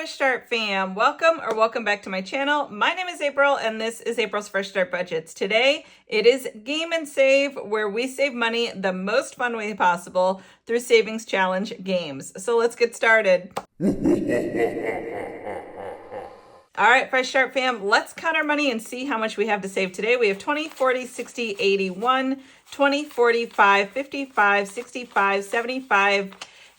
Fresh Start fam, welcome back to my channel. My name is April and this is April's Fresh Start Budgets. Today it is Game and Save, where we save money the most fun way possible through savings challenge games. So let's get started. All right, Fresh Start fam, let's count our money and see how much we have to save today. We have 20, 40, 60, 81, 20, 45, 55, 65, 75,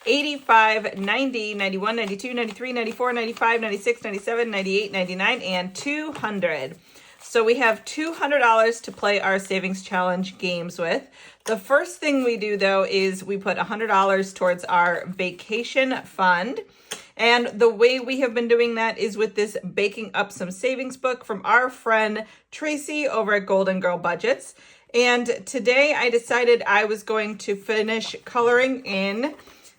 85, 90, 91, 92, 93, 94, 95, 96, 97, 98, 99, and 200. So we have $200 to play our savings challenge games with. The first thing we do though is we put $100 towards our vacation fund. And the way we have been doing that is with this Baking Up Some Savings book from our friend Tracy over at Golden Girl Budgets. And today I decided I was going to finish coloring in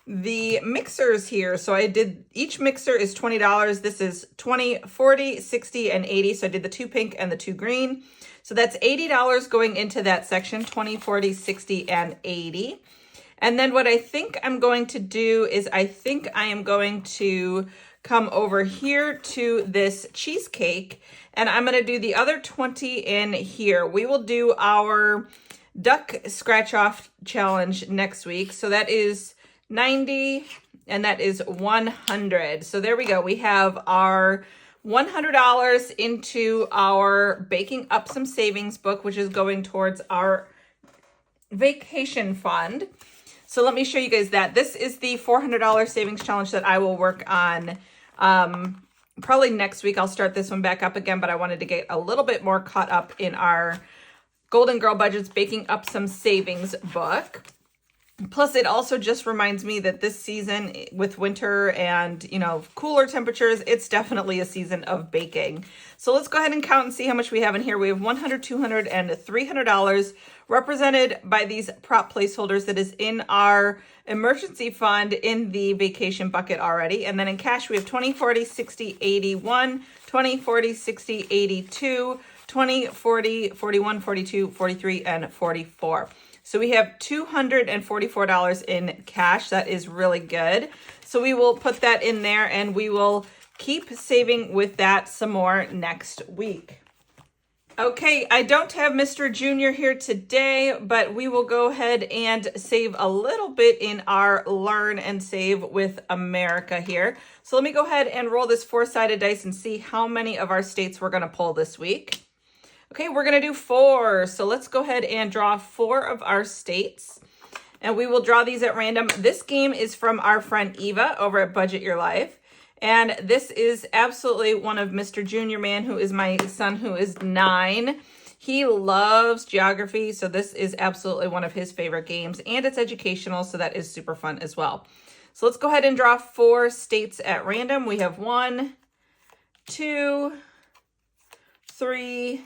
the mixers here. So I did, each mixer is $20. This is 20, 40, 60, and 80. So I did the 2 pink and the 2 green. So that's $80 going into that section, 20, 40, 60, and 80. And then what I think I'm going to do is I think I am going to come over here to this cheesecake and I'm going to do the other 20 in here. We will do our duck scratch off challenge next week. So that is 90 and that is 100. So there we go. We have our $100 into our Baking Up Some Savings book, which is going towards our vacation fund. So let me show you guys that. This is the $400 savings challenge that I will work on probably next week. I'll start this one back up again, but I wanted to get a little bit more caught up in our Golden Girl Budgets Baking Up Some Savings book. Plus, it also just reminds me that this season with winter and, you know, cooler temperatures, it's definitely a season of baking. So let's go ahead and count and see how much we have in here. We have $100, $200, and $300 represented by these prop placeholders that is in our emergency fund in the vacation bucket already. And then in cash, we have 20, 40, 60, 81, 20, 40, 60, 82, 20, 40, 41, 42, 43, and 44. So we have $244 in cash. That is really good. So we will put that in there and we will keep saving with that some more next week. Okay, I don't have Mr. Junior here today, but we will go ahead and save a little bit in our Learn and Save with America here. So let me go ahead and roll this 4-sided dice and see how many of our states we're going to pull this week. Okay, we're going to do 4. So let's go ahead and draw 4 of our states. And we will draw these at random. This game is from our friend Eva over at Budget Your Life. And this is absolutely one of Mr. Junior Man, who is my son, who is 9. He loves geography. So this is absolutely one of his favorite games. And it's educational, so that is super fun as well. So let's go ahead and draw 4 states at random. We have 1, 2, 3,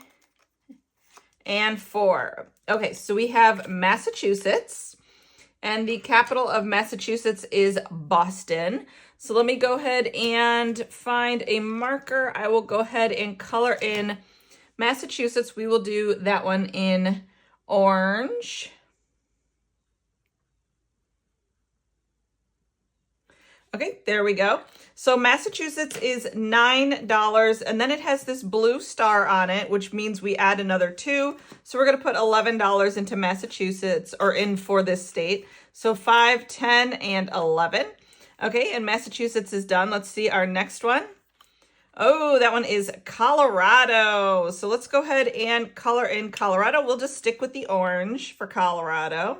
and 4. Okay, so we have Massachusetts, and the capital of Massachusetts is Boston. So let me go ahead and find a marker. I will go ahead and color in Massachusetts. We will do that one in orange. Okay, there we go. So Massachusetts is $9, and then it has this blue star on it, which means we add another 2. So we're going to put $11 into Massachusetts, or in for this state. So 5, 10, and 11. Okay, and Massachusetts is done. Let's see our next one. Oh, that one is Colorado. So let's go ahead and color in Colorado. We'll just stick with the orange for Colorado.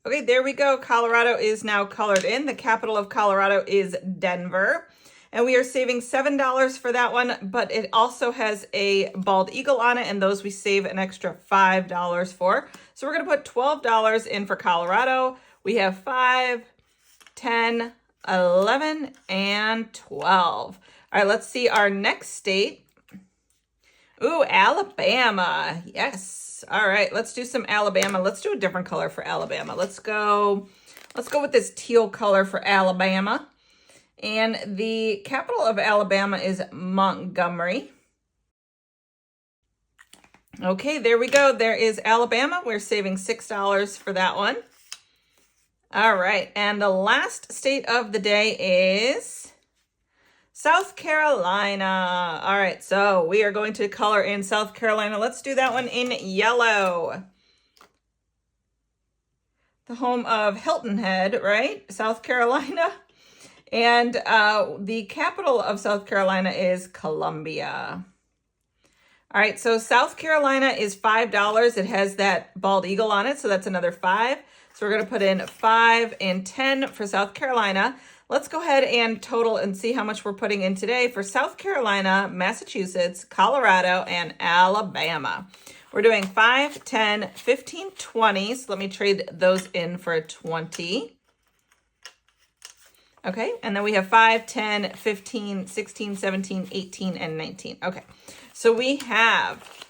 Okay, there we go. Colorado is now colored in. The capital of Colorado is Denver. And we are saving $7 for that one, but it also has a bald eagle on it, and those we save an extra $5 for. So we're going to put $12 in for Colorado. We have 5, 10, 11, and 12. All right, let's see our next state. Ooh, Alabama. Yes. All right, let's do some Alabama. Let's do a different color for Alabama. Let's go with this teal color for Alabama. And the capital of Alabama is Montgomery. Okay, there we go. There is Alabama. We're saving $6 for that one. All right, and the last state of the day is South Carolina. All right, so we are going to color in South Carolina. Let's do that one in yellow. The home of Hilton Head, right? South Carolina. And the capital of South Carolina is Columbia. All right, so South Carolina is $5. It has that bald eagle on it, so that's another 5. So we're going to put in 5 and 10 for South Carolina. Let's go ahead and total and see how much we're putting in today for South Carolina, Massachusetts, Colorado, and Alabama. We're doing 5, 10, 15, 20. So let me trade those in for a 20. Okay, and then we have 5, 10, 15, 16, 17, 18, and 19. Okay, so we have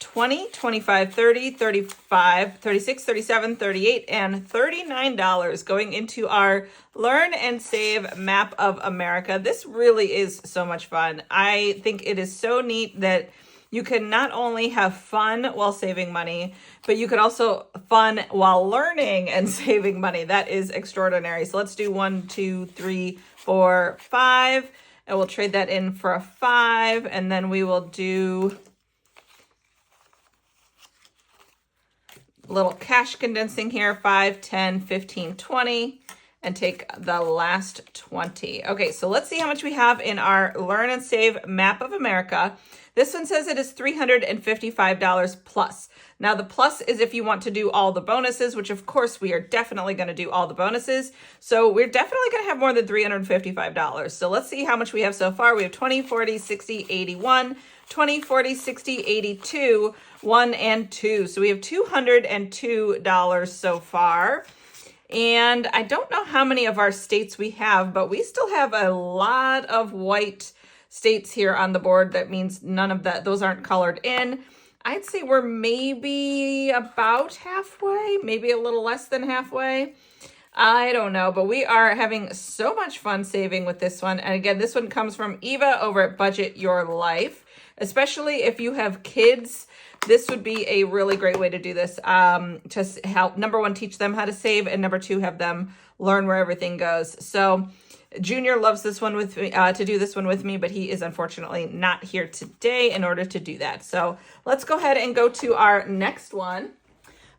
20, 25, 30, 35, 36, 37, 38, and $39 going into our Learn and Save Map of America. This really is so much fun. I think it is so neat that you can not only have fun while saving money, but you could also fun while learning and saving money. That is extraordinary. So let's do 1, 2, 3, 4, 5, and we'll trade that in for a 5, and then we will do a little cash condensing here, 5, 10, 15, 20, and take the last 20. Okay, so let's see how much we have in our Learn and Save Map of America. This one says it is $355 plus. Now the plus is if you want to do all the bonuses, which of course we are definitely going to do all the bonuses. So we're definitely going to have more than $355. So let's see how much we have so far. We have 20, 40, 60, 81, 20, 40, 60, 82, 1, and 2. So we have $202 so far. And I don't know how many of our states we have, but we still have a lot of white states here on the board. That means none of those aren't colored in. I'd say we're maybe about halfway, maybe a little less than halfway. I don't know, but we are having so much fun saving with this one. And again, this one comes from Eva over at Budget Your Life. Especially if you have kids, this would be a really great way to do this. To help, number 1, teach them how to save, and number 2, have them learn where everything goes. So Junior loves this one with me, to do this one with me, but he is unfortunately not here today in order to do that. So let's go ahead and go to our next one.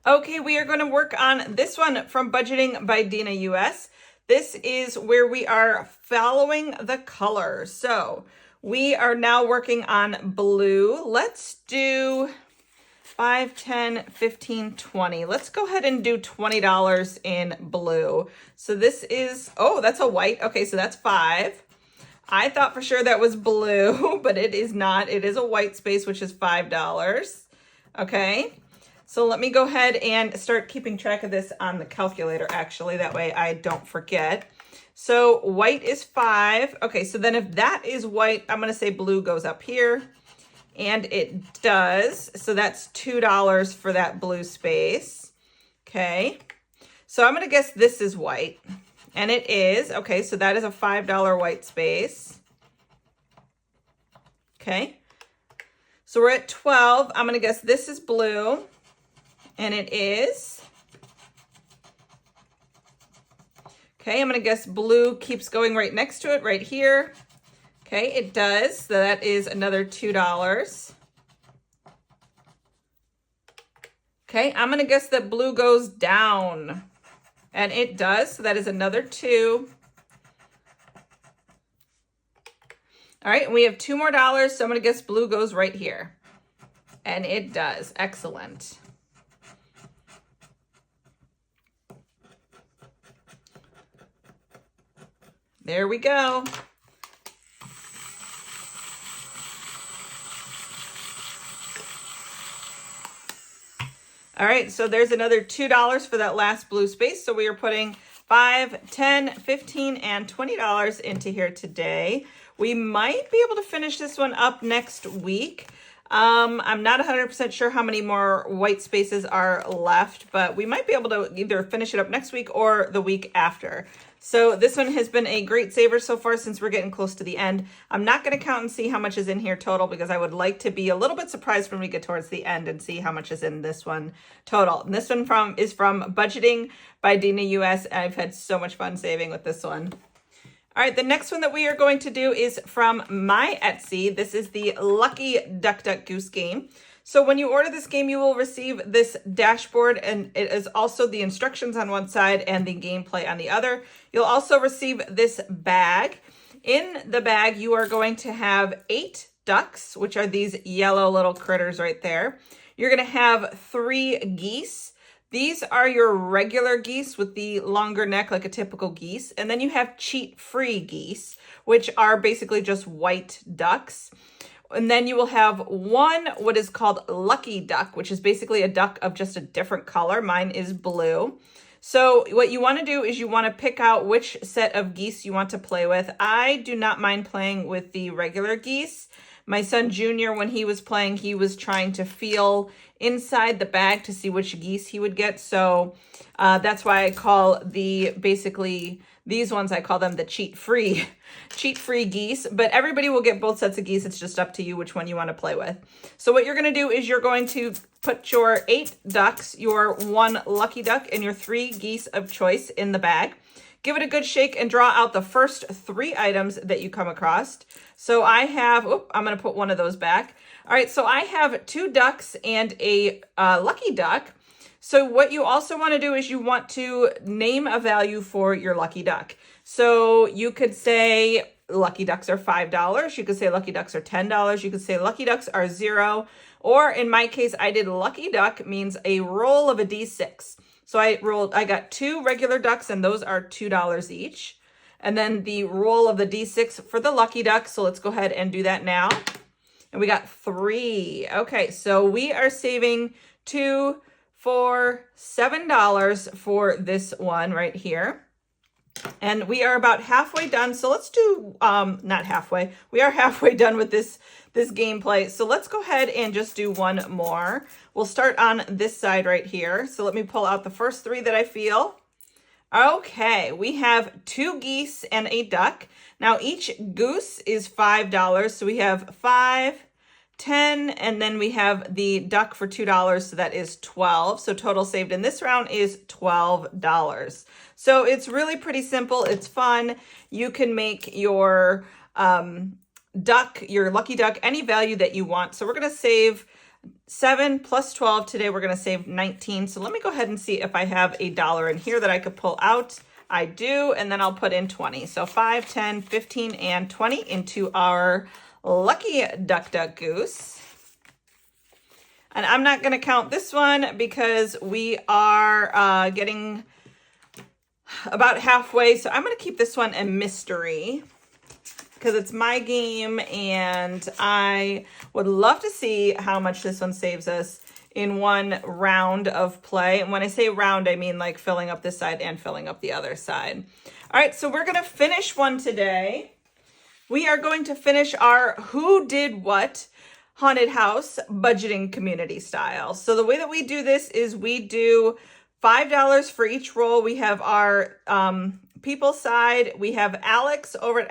Okay, we are going to work on this one from Budgeting by Dina US. This is where we are following the color. So we are now working on blue. Let's do 5, 10, 15, 20. Let's go ahead and do $20 in blue. So this is, oh, that's a white. Okay, so that's 5. I thought for sure that was blue, but it is not. It is a white space, which is $5. Okay, so let me go ahead and start keeping track of this on the calculator, actually. That way I don't forget. So white is 5. Okay, so then if that is white, I'm going to say blue goes up here. And it does. So that's $2 for that blue space. Okay. So I'm going to guess this is white. And it is. Okay, so that is a $5 white space. Okay. So we're at 12. I'm going to guess this is blue. And it is. Okay, I'm going to guess blue keeps going right next to it, right here. Okay, it does. So that is another $2. Okay, I'm going to guess that blue goes down. And it does. So that is another 2. All right, and we have 2 more dollars. So I'm going to guess blue goes right here. And it does. Excellent. There we go. All right, so there's another $2 for that last blue space. So we are putting 5, 10, 15, and $20 into here today. We might be able to finish this one up next week. I'm not 100% sure how many more white spaces are left, but we might be able to either finish it up next week or the week after. So this one has been a great saver so far since we're getting close to the end. I'm not going to count and see how much is in here total because I would like to be a little bit surprised when we get towards the end and see how much is in this one total. And this one is from Budgeting by Dina US. I've had so much fun saving with this one. All right, the next one that we are going to do is from my Etsy. This is the Lucky Duck Duck Goose game. So when you order this game, you will receive this dashboard, and it is also the instructions on one side and the gameplay on the other. You'll also receive this bag. In the bag, you are going to have 8 ducks, which are these yellow little critters right there. You're going to have 3 geese. These are your regular geese with the longer neck like a typical geese. And then you have cheat-free geese, which are basically just white ducks. And then you will have what is called Lucky Duck, which is basically a duck of just a different color. Mine is blue. So what you want to do is you want to pick out which set of geese you want to play with. I do not mind playing with the regular geese. My son Junior, when he was playing, he was trying to feel inside the bag to see which geese he would get. So that's why I call these ones, I call them the cheat-free geese. But everybody will get both sets of geese. It's just up to you which one you want to play with. So what you're going to do is you're going to put your 8 ducks, your 1 lucky duck, and your 3 geese of choice in the bag. Give it a good shake and draw out the first 3 items that you come across. So I have, I'm going to put one of those back. All right, so I have 2 ducks and a lucky duck. So what you also want to do is you want to name a value for your lucky duck. So you could say lucky ducks are $5. You could say lucky ducks are $10. You could say lucky ducks are 0. Or in my case, I did lucky duck means a roll of a D6. So I got 2 regular ducks, and those are $2 each. And then the roll of the D6 for the lucky duck. So let's go ahead and do that now. And we got 3. Okay, so we are saving $2 for $7 for this one right here. And we are about halfway done. So let's do, not halfway. We are halfway done with this gameplay. So let's go ahead and just do one more. We'll start on this side right here. So let me pull out the first 3 that I feel. Okay, we have 2 geese and a duck. Now each goose is $5. So we have 5, 10, and then we have the duck for $2. So that is 12. So total saved in this round is $12. So it's really pretty simple. It's fun. You can make your duck, your lucky duck, any value that you want. So we're going to save 7 plus 12. Today we're going to save 19. So let me go ahead and see if I have a dollar in here that I could pull out. I do, and then I'll put in 20. So 5, 10, 15, and 20 into our Lucky Duck Duck Goose. And I'm not going to count this one because we are getting about halfway. So I'm going to keep this one a mystery because it's my game, and I would love to see how much this one saves us in one round of play. And when I say round, I mean like filling up this side and filling up the other side. All right, so we're going to finish one today. We are going to finish our Who Did What haunted house budgeting community style. So the way that we do this is we do $5 for each roll. We have our people side. We have Alex over at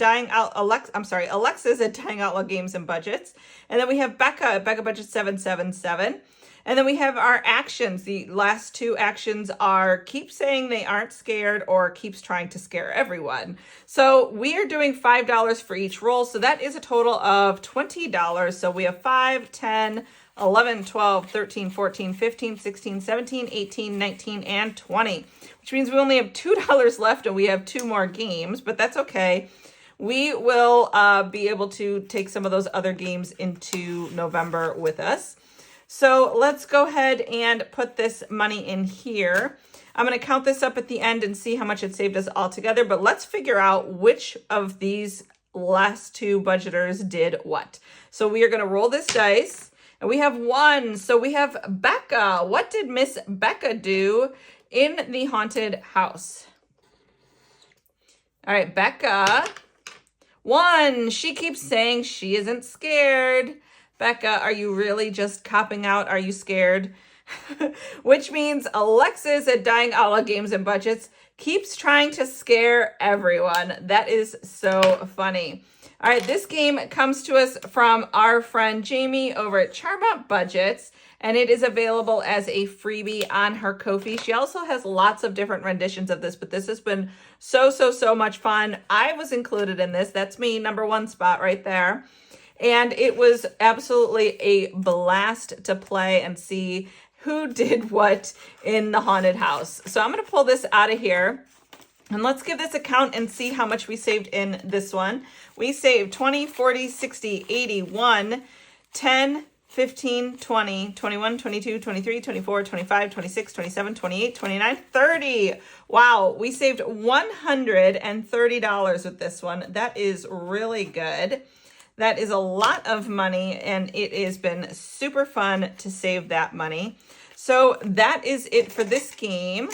Alexa's at Dying Outlaw Games and Budgets. And then we have Becca at Becca Budget 777. And then we have our actions. The last 2 actions are keep saying they aren't scared or keeps trying to scare everyone. So we are doing $5 for each roll. So that is a total of $20. So we have 5, 10, 11, 12, 13, 14, 15, 16, 17, 18, 19, and 20, which means we only have $2 left and we have 2 more games, but that's okay. We will be able to take some of those other games into November with us. So let's go ahead and put this money in here. I'm going to count this up at the end and see how much it saved us all together, but let's figure out which of these last 2 budgeters did what. So we are going to roll this dice. And we have 1. So we have Becca. What did Miss Becca do in the haunted house? All right, Becca. 1. She keeps saying she isn't scared. Becca, are you really just copping out? Are you scared? Which means Alexis at Dying Outlaw Games and Budgets keeps trying to scare everyone. That is so funny. All right, this game comes to us from our friend Jamie over at Charmant Budgets, and it is available as a freebie on her Ko-fi. She also has lots of different renditions of this, but this has been so much fun. I was included in this. That's me, #1 spot right there. And it was absolutely a blast to play and see who did what in the haunted house. So I'm going to pull this out of here. And let's give this a count and see how much we saved in this one. We saved 20, 40, 60, 81, 10, 15, 20, 21, 22, 23, 24, 25, 26, 27, 28, 29, 30. Wow, we saved $130 with this one. That is really good. That is a lot of money, and it has been super fun to save that money. So that is it for this game.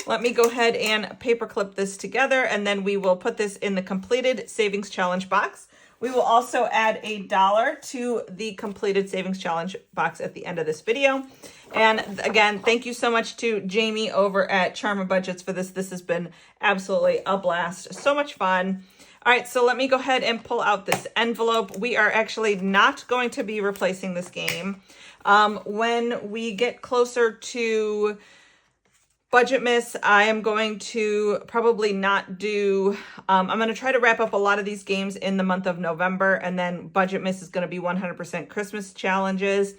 Let me go ahead and paperclip this together, and then we will put this in the completed savings challenge box. We will also add $1 to the completed savings challenge box at the end of this video. And again, thank you so much to Jamie over at Charmant Budgets for this. This has been absolutely a blast. So much fun. All right, so let me go ahead and pull out this envelope. We are actually not going to be replacing this game. When we get closer to Budget Miss, I am going to probably not do, I'm going to try to wrap up a lot of these games in the month of November, and then Budget Miss is going to be 100% Christmas challenges.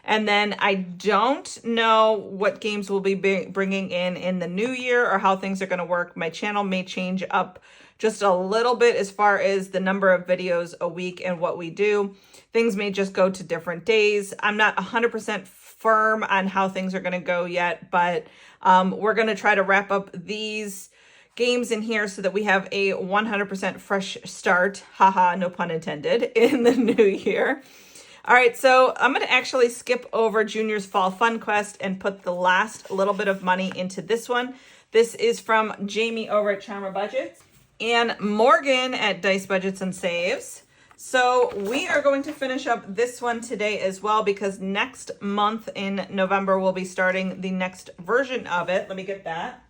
And then I don't know what games we'll be bringing in the new year or how things are going to work. My channel may change up just a little bit as far as the number of videos a week and what we do. Things may just go to different days. I'm not 100% firm on how things are going to go yet, but we're going to try to wrap up these games in here so that we have a 100% fresh start, haha, no pun intended, in the new year. All right, so I'm going to actually skip over Junior's Fall Fun Quest and put the last little bit of money into this one. This is from Jamie over at Charmant Budgets and Morgan at Dice Budgets and Saves. So we are going to finish up this one today as well, because next month in November, we'll be starting the next version of it. Let me get that.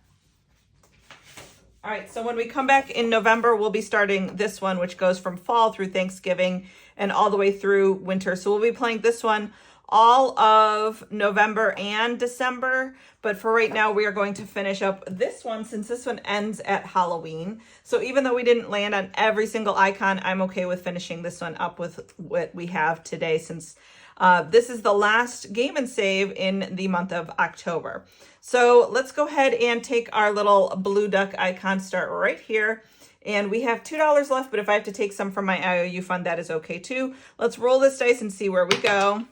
All right, so when we come back in November, we'll be starting this one, which goes from fall through Thanksgiving and all the way through winter. So we'll be playing this one all of November and December. But for right now, we are going to finish up this one since this one ends at Halloween. So even though we didn't land on every single icon, I'm okay with finishing this one up with what we have today, since this is the last game and save in the month of October. So let's go ahead and take our little blue duck icon, start right here. And we have $2 left, but if I have to take some from my IOU fund, that is okay too. Let's roll this dice and see where we go.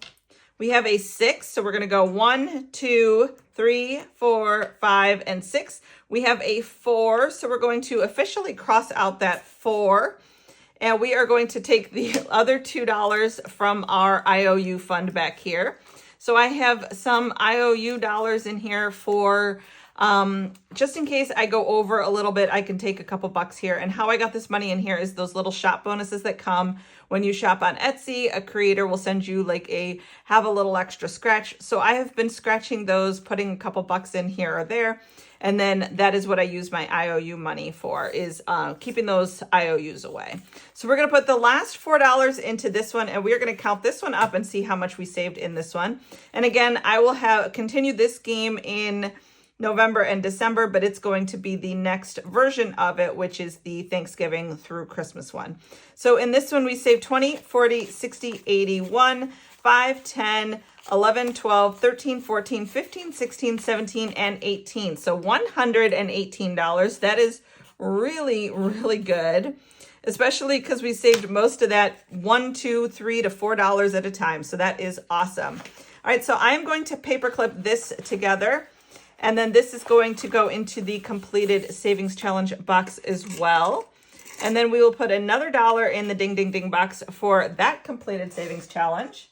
We have a 6, so we're going to go 1, 2, 3, 4, 5, and 6. We have a 4, so we're going to officially cross out that 4. And we are going to take the other $2 from our IOU fund back here. So I have some IOU dollars in here for just in case I go over a little bit, I can take a couple bucks here. And how I got this money in here is those little shop bonuses that come when you shop on Etsy. A creator will send you like have a little extra scratch. So I have been scratching those, putting a couple bucks in here or there. And then that is what I use my IOU money for, is keeping those IOUs away. So we're going to put the last $4 into this one, and we're going to count this one up and see how much we saved in this one. And again, I will continue this game in November and December, but it's going to be the next version of it, which is the Thanksgiving through Christmas one. So in this one, we saved 20, 40, 60, 81, 5, 10, 11, 12, 13, 14, 15, 16, 17, and 18. So $118. That is really, really good, especially because we saved most of that $1, $2, $3 to $4 at a time. So that is awesome. All right, so I'm going to paperclip this together. And then this is going to go into the completed savings challenge box as well. And then we will put another $1 in the Ding Ding Ding box for that completed savings challenge.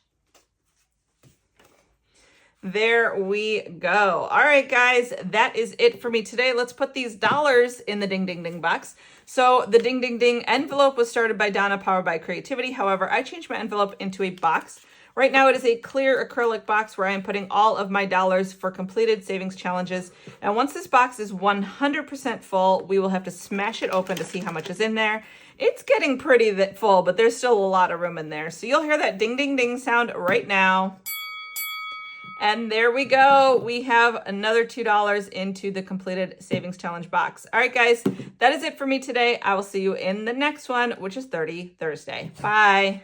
There we go. All right, guys, that is it for me today. Let's put these dollars in the Ding Ding Ding box. So the Ding Ding Ding envelope was started by Donna, powered by creativity. However, I changed my envelope into a box. Right now it is a clear acrylic box where I am putting all of my dollars for completed savings challenges. And once this box is 100% full, we will have to smash it open to see how much is in there. It's getting pretty full, but there's still a lot of room in there. So you'll hear that ding, ding, ding sound right now. And there we go. We have another $2 into the completed savings challenge box. All right, guys, that is it for me today. I will see you in the next one, which is 30 Thursday. Bye.